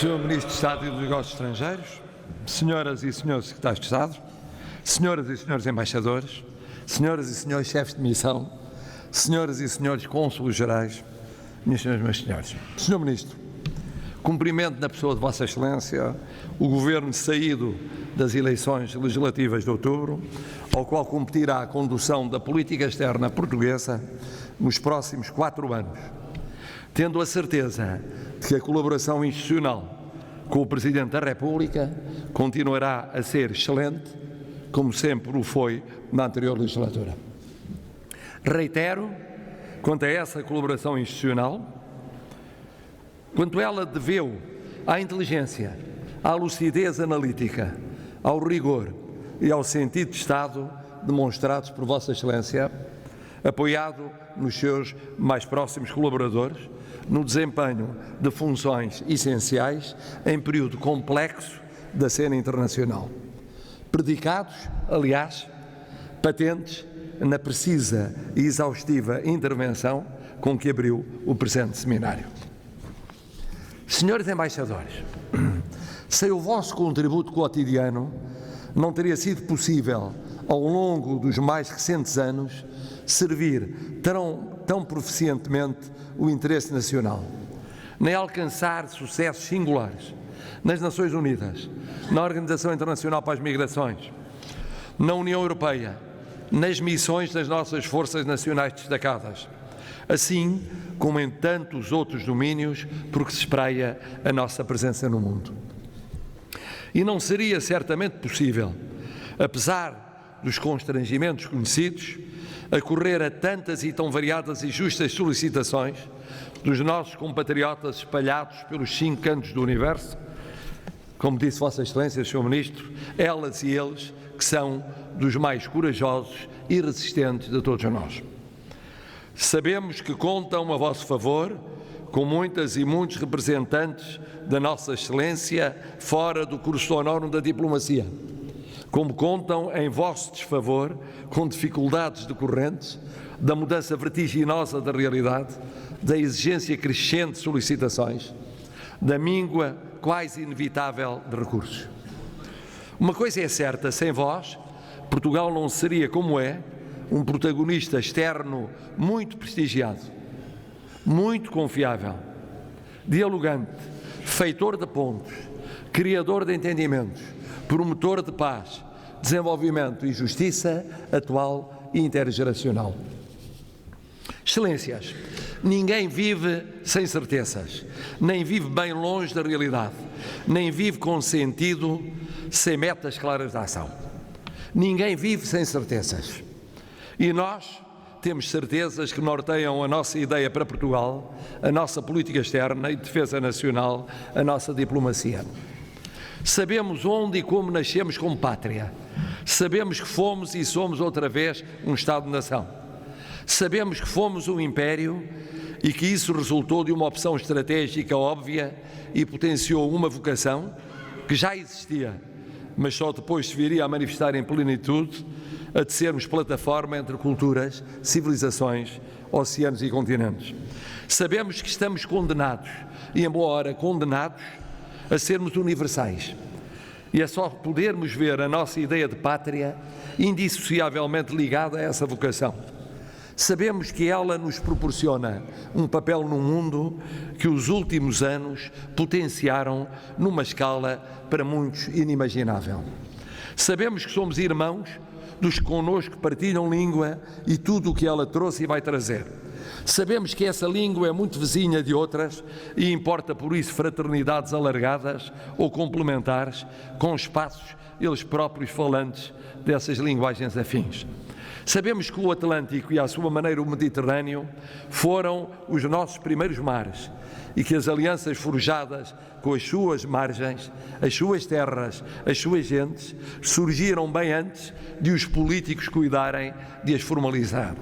Sr. Ministro de Estado e dos Negócios Estrangeiros, Senhoras e Senhores Secretários de Estado, Senhoras e Senhores Embaixadores, Senhoras e Senhores Chefes de Missão, Senhoras e Senhores Cônsulos Gerais, minhas senhoras e meus senhores. Sr. Ministro, cumprimento na pessoa de Vossa Excelência o Governo saído das eleições legislativas de outubro, ao qual competirá a condução da política externa portuguesa nos próximos 4 anos, tendo a certeza de que a colaboração institucional com o Presidente da República continuará a ser excelente, como sempre o foi na anterior legislatura. Reitero, quanto a essa colaboração institucional, quanto ela deveu à inteligência, à lucidez analítica, ao rigor e ao sentido de Estado demonstrados por Vossa Excelência, apoiado nos seus mais próximos colaboradores, no desempenho de funções essenciais em período complexo da cena internacional. Predicados, aliás, patentes na precisa e exaustiva intervenção com que abriu o presente seminário. Senhores embaixadores, sem o vosso contributo cotidiano, não teria sido possível, ao longo dos mais recentes anos, servir tão proficientemente o interesse nacional, nem alcançar sucessos singulares nas Nações Unidas, na Organização Internacional para as Migrações, na União Europeia, nas missões das nossas forças nacionais destacadas, assim como em tantos outros domínios por que se espreia a nossa presença no mundo. E não seria certamente possível, apesar dos constrangimentos conhecidos, acorrer a tantas e tão variadas e justas solicitações dos nossos compatriotas espalhados pelos 5 cantos do universo, como disse Vossa Excelência, Sr. Ministro, elas e eles que são dos mais corajosos e resistentes de todos nós. Sabemos que contam a vosso favor com muitas e muitos representantes da Nossa Excelência fora do curso honorum da diplomacia, como contam em vosso desfavor com dificuldades decorrentes da mudança vertiginosa da realidade, da exigência crescente de solicitações, da míngua quase inevitável de recursos. Uma coisa é certa, sem vós, Portugal não seria como é, um protagonista externo muito prestigiado, muito confiável, dialogante, feitor de pontos, criador de entendimentos, promotor de paz, desenvolvimento e justiça atual e intergeracional. Excelências, ninguém vive sem certezas, nem vive bem longe da realidade, nem vive com sentido sem metas claras de ação. Ninguém vive sem certezas. E nós temos certezas que norteiam a nossa ideia para Portugal, a nossa política externa e defesa nacional, a nossa diplomacia. Sabemos onde e como nascemos como pátria. Sabemos que fomos e somos outra vez um Estado-nação. Sabemos que fomos um império e que isso resultou de uma opção estratégica óbvia e potenciou uma vocação que já existia, mas só depois se viria a manifestar em plenitude, a de sermos plataforma entre culturas, civilizações, oceanos e continentes. Sabemos que estamos condenados, e embora condenados, a sermos universais. E é só podermos ver a nossa ideia de pátria indissociavelmente ligada a essa vocação. Sabemos que ela nos proporciona um papel no mundo que os últimos anos potenciaram numa escala para muitos inimaginável. Sabemos que somos irmãos dos que connosco partilham língua e tudo o que ela trouxe e vai trazer. Sabemos que essa língua é muito vizinha de outras e importa por isso fraternidades alargadas ou complementares com espaços eles próprios falantes dessas linguagens afins. Sabemos que o Atlântico e, à sua maneira, o Mediterrâneo foram os nossos primeiros mares e que as alianças forjadas com as suas margens, as suas terras, as suas gentes, surgiram bem antes de os políticos cuidarem de as formalizar.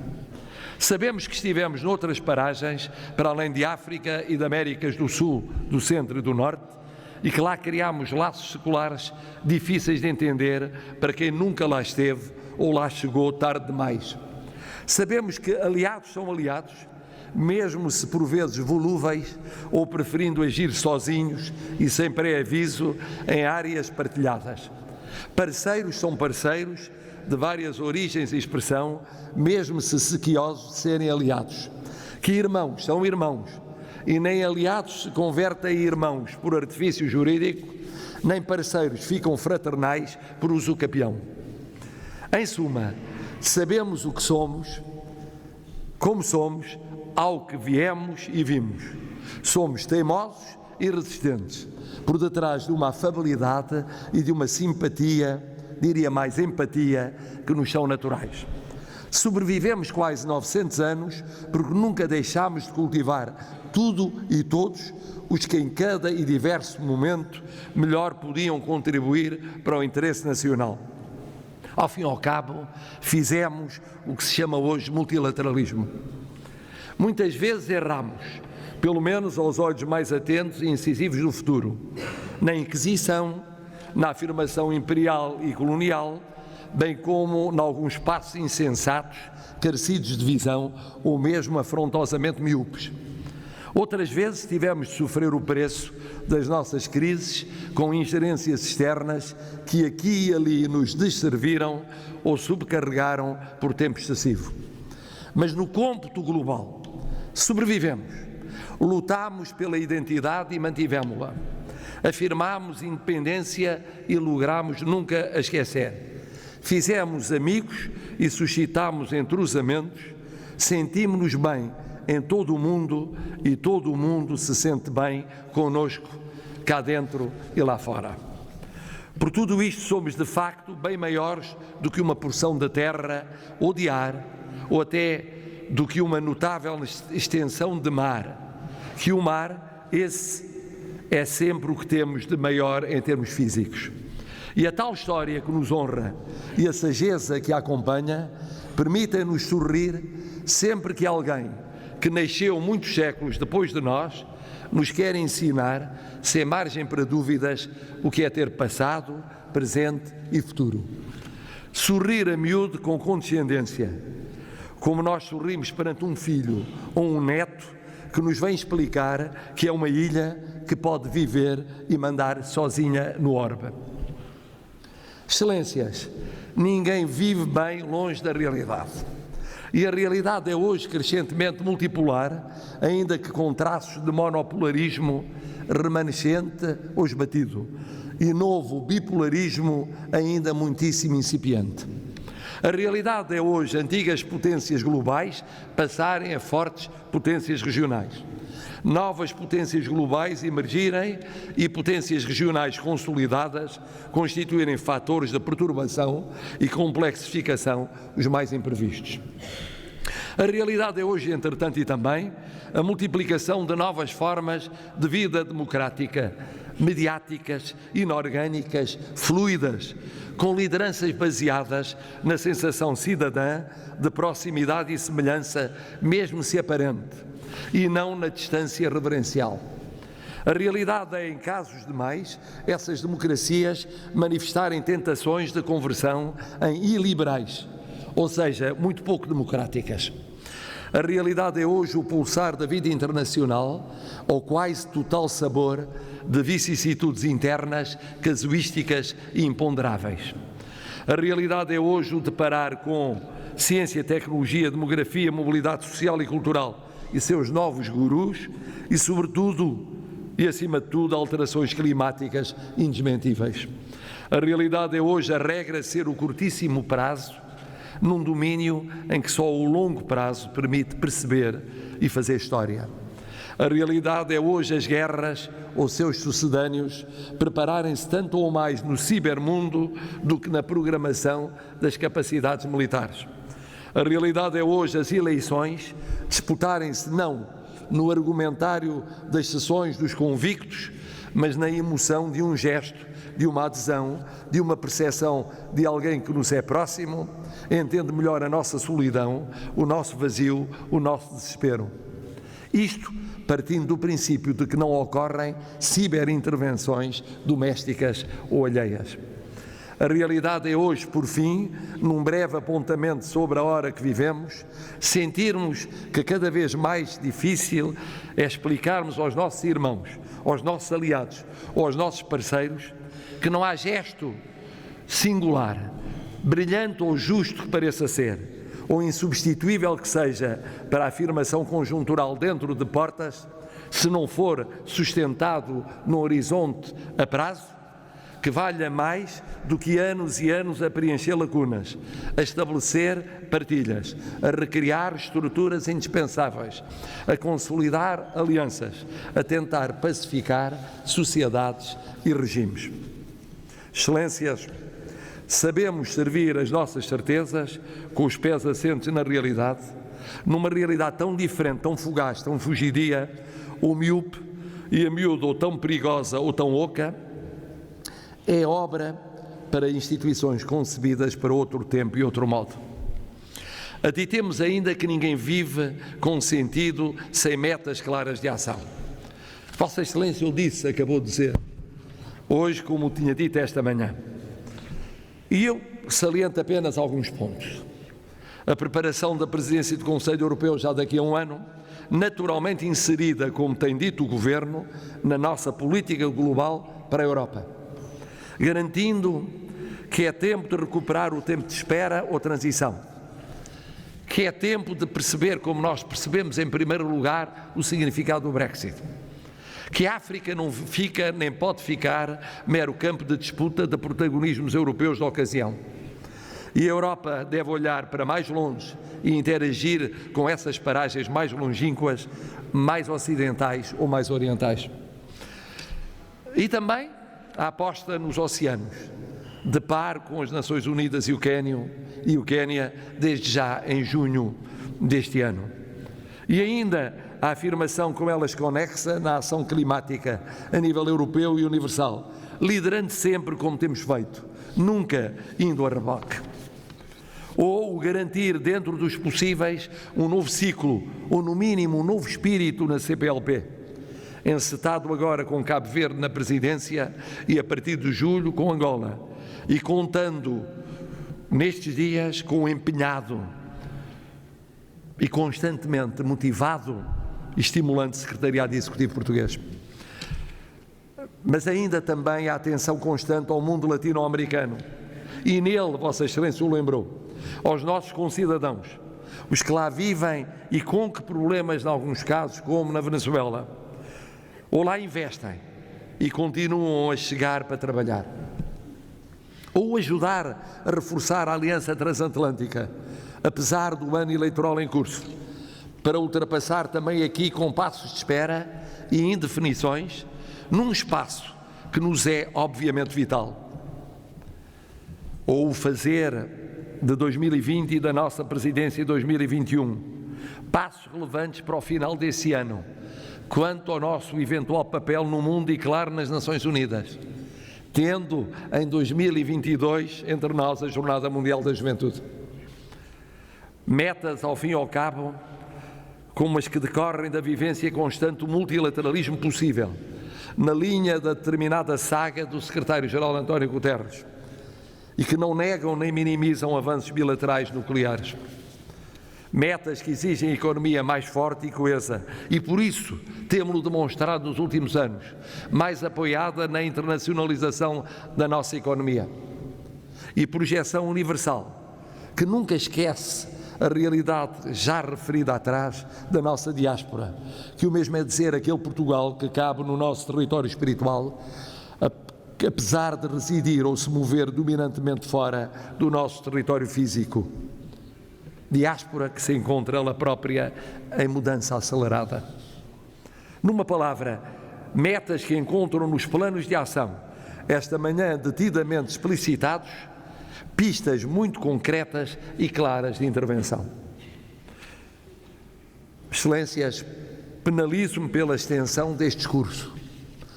Sabemos que estivemos noutras paragens, para além de África e de Américas do Sul, do Centro e do Norte, e que lá criámos laços seculares difíceis de entender para quem nunca lá esteve ou lá chegou tarde demais. Sabemos que aliados são aliados, mesmo se por vezes volúveis ou preferindo agir sozinhos e sem pré-aviso em áreas partilhadas. Parceiros são parceiros de várias origens e expressão, mesmo se sequiosos de serem aliados. Que irmãos são irmãos, e nem aliados se convertem em irmãos por artifício jurídico, nem parceiros ficam fraternais por uso capião. Em suma, sabemos o que somos, como somos, ao que viemos e vimos. Somos teimosos e resistentes, por detrás de uma afabilidade e de uma simpatia, diria mais empatia, que nos são naturais. Sobrevivemos quase 900 anos porque nunca deixámos de cultivar tudo e todos os que em cada e diverso momento melhor podiam contribuir para o interesse nacional. Ao fim e ao cabo, fizemos o que se chama hoje multilateralismo. Muitas vezes erramos, pelo menos aos olhos mais atentos e incisivos do futuro, na Inquisição, na afirmação imperial e colonial, bem como em alguns passos insensatos, carecidos de visão ou mesmo afrontosamente míopes. Outras vezes tivemos de sofrer o preço das nossas crises com ingerências externas que aqui e ali nos desserviram ou subcarregaram por tempo excessivo. Mas no cômputo global sobrevivemos, lutámos pela identidade e mantivemos-la, afirmámos independência e logramos nunca a esquecer, fizemos amigos e suscitámos entrosamentos, sentimos-nos bem em todo o mundo e todo o mundo se sente bem conosco, cá dentro e lá fora. Por tudo isto somos de facto bem maiores do que uma porção de terra ou de ar, ou até do que uma notável extensão de mar, que o mar, esse é sempre o que temos de maior em termos físicos. E a tal história que nos honra e a sageza que a acompanha permitem-nos sorrir sempre que alguém que nasceu muitos séculos depois de nós nos quer ensinar, sem margem para dúvidas, o que é ter passado, presente e futuro. Sorrir a miúdo com condescendência, como nós sorrimos perante um filho ou um neto que nos vem explicar que é uma ilha que pode viver e mandar sozinha no orbe. Excelências, ninguém vive bem longe da realidade. E a realidade é hoje crescentemente multipolar, ainda que com traços de monopolarismo remanescente ou esbatido, e novo bipolarismo ainda muitíssimo incipiente. A realidade é hoje antigas potências globais passarem a fortes potências regionais. Novas potências globais emergirem e potências regionais consolidadas constituírem fatores de perturbação e complexificação os mais imprevistos. A realidade é hoje, entretanto, e também a multiplicação de novas formas de vida democrática, mediáticas, inorgânicas, fluidas, com lideranças baseadas na sensação cidadã de proximidade e semelhança, mesmo se aparente, e não na distância reverencial. A realidade é, em casos demais, essas democracias manifestarem tentações de conversão em iliberais, ou seja, muito pouco democráticas. A realidade é hoje o pulsar da vida internacional, ao quase total sabor de vicissitudes internas, casuísticas e imponderáveis. A realidade é hoje o deparar com ciência, tecnologia, demografia, mobilidade social e cultural e seus novos gurus e, sobretudo, e acima de tudo, alterações climáticas indesmentíveis. A realidade é hoje a regra ser o curtíssimo prazo num domínio em que só o longo prazo permite perceber e fazer história. A realidade é hoje as guerras ou seus sucedâneos prepararem-se tanto ou mais no cibermundo do que na programação das capacidades militares. A realidade é hoje as eleições disputarem-se não no argumentário das sessões dos convictos, mas na emoção de um gesto, de uma adesão, de uma percepção de alguém que nos é próximo, entende melhor a nossa solidão, o nosso vazio, o nosso desespero. Isto partindo do princípio de que não ocorrem ciberintervenções domésticas ou alheias. A realidade é hoje, por fim, num breve apontamento sobre a hora que vivemos, sentirmos que cada vez mais difícil é explicarmos aos nossos irmãos, aos nossos aliados ou aos nossos parceiros que não há gesto singular, brilhante ou justo que pareça ser, ou insubstituível que seja para a afirmação conjuntural dentro de portas, se não for sustentado no horizonte a prazo, que valha mais do que anos e anos a preencher lacunas, a estabelecer partilhas, a recriar estruturas indispensáveis, a consolidar alianças, a tentar pacificar sociedades e regimes. Excelências, sabemos servir as nossas certezas com os pés assentes na realidade, numa realidade tão diferente, tão fugaz, tão fugidia, ou míope e a miúdo, ou tão perigosa ou tão oca, é obra para instituições concebidas para outro tempo e outro modo. Aditemos ainda que ninguém vive com sentido sem metas claras de ação. Vossa Excelência, eu disse, acabou de dizer, hoje, como tinha dito esta manhã. E eu saliento apenas alguns pontos. A preparação da presidência do Conselho Europeu já daqui a um ano, naturalmente inserida, como tem dito o Governo, na nossa política global para a Europa, garantindo que é tempo de recuperar o tempo de espera ou transição, que é tempo de perceber, como nós percebemos em primeiro lugar, o significado do Brexit, que a África não fica nem pode ficar mero campo de disputa de protagonismos europeus da ocasião. E a Europa deve olhar para mais longe e interagir com essas paragens mais longínquas, mais ocidentais ou mais orientais. E também a aposta nos oceanos, de par com as Nações Unidas e o Quênia, desde já em junho deste ano. E ainda a afirmação com elas conexa na ação climática a nível europeu e universal, liderando sempre como temos feito, nunca indo a reboque. Ou o garantir dentro dos possíveis um novo ciclo, ou no mínimo um novo espírito na CPLP, encetado agora com Cabo Verde na presidência e a partir de julho com Angola, e contando nestes dias com o empenhado e constantemente motivado e estimulante Secretariado Executivo Português. Mas ainda também a atenção constante ao mundo latino-americano e nele, Vossa Excelência o lembrou, aos nossos concidadãos, os que lá vivem e com que problemas, em alguns casos, como na Venezuela, ou lá investem e continuam a chegar para trabalhar, ou ajudar a reforçar a Aliança Transatlântica, apesar do ano eleitoral em curso, para ultrapassar também aqui com passos de espera e indefinições, num espaço que nos é obviamente vital. Ou o fazer de 2020 e da nossa presidência de 2021, passos relevantes para o final desse ano, quanto ao nosso eventual papel no mundo e, claro, nas Nações Unidas, tendo em 2022 entre nós a Jornada Mundial da Juventude. Metas, ao fim e ao cabo, como as que decorrem da vivência constante do multilateralismo possível, na linha da determinada saga do secretário-geral António Guterres, e que não negam nem minimizam avanços bilaterais nucleares. Metas que exigem economia mais forte e coesa, e por isso temos-lo demonstrado nos últimos anos, mais apoiada na internacionalização da nossa economia. e projeção universal, que nunca esquece a realidade já referida atrás da nossa diáspora, que o mesmo é dizer aquele Portugal que cabe no nosso território espiritual, apesar de residir ou se mover dominantemente fora do nosso território físico. Diáspora que se encontra ela própria em mudança acelerada. Numa palavra, metas que encontram nos planos de ação, esta manhã detidamente explicitados, pistas muito concretas e claras de intervenção. Excelências, penalizo-me pela extensão deste discurso,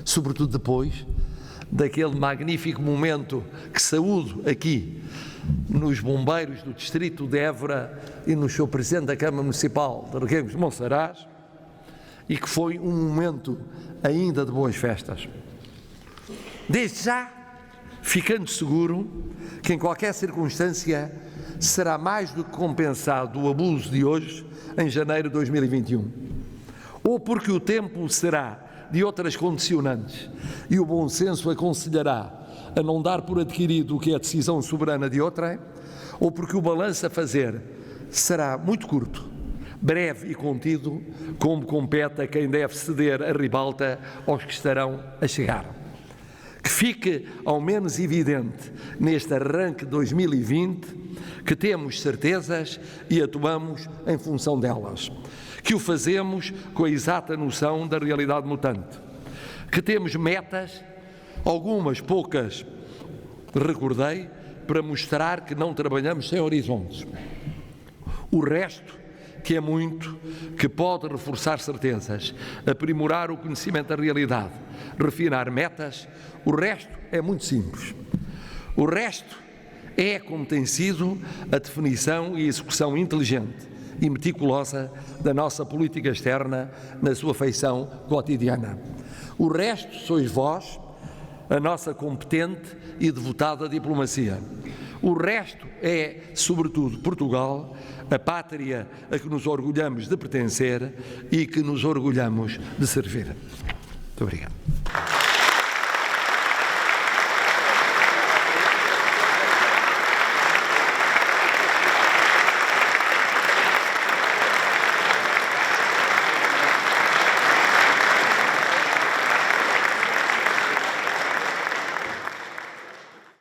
sobretudo depois daquele magnífico momento que saúdo aqui nos bombeiros do distrito de Évora e no seu Presidente da Câmara Municipal de Reguengos de Monsaraz, e que foi um momento ainda de boas festas. Desde já, ficando seguro que em qualquer circunstância será mais do que compensado o abuso de hoje em janeiro de 2021, ou porque o tempo será de outras condicionantes e o bom senso aconselhará a não dar por adquirido o que é a decisão soberana de outrem, ou porque o balanço a fazer será muito curto, breve e contido, como compete a quem deve ceder a ribalta aos que estarão a chegar. Que fique ao menos evidente neste arranque de 2020 que temos certezas e atuamos em função delas, que o fazemos com a exata noção da realidade mutante, que temos metas, algumas poucas recordei, para mostrar que não trabalhamos sem horizontes. O resto, que é muito, que pode reforçar certezas, aprimorar o conhecimento da realidade, refinar metas, o resto é muito simples. O resto é, como tem sido, a definição e execução inteligente e meticulosa da nossa política externa na sua feição cotidiana. O resto sois vós, a nossa competente e devotada diplomacia. O resto é, sobretudo, Portugal, a pátria a que nos orgulhamos de pertencer e que nos orgulhamos de servir. Muito obrigado.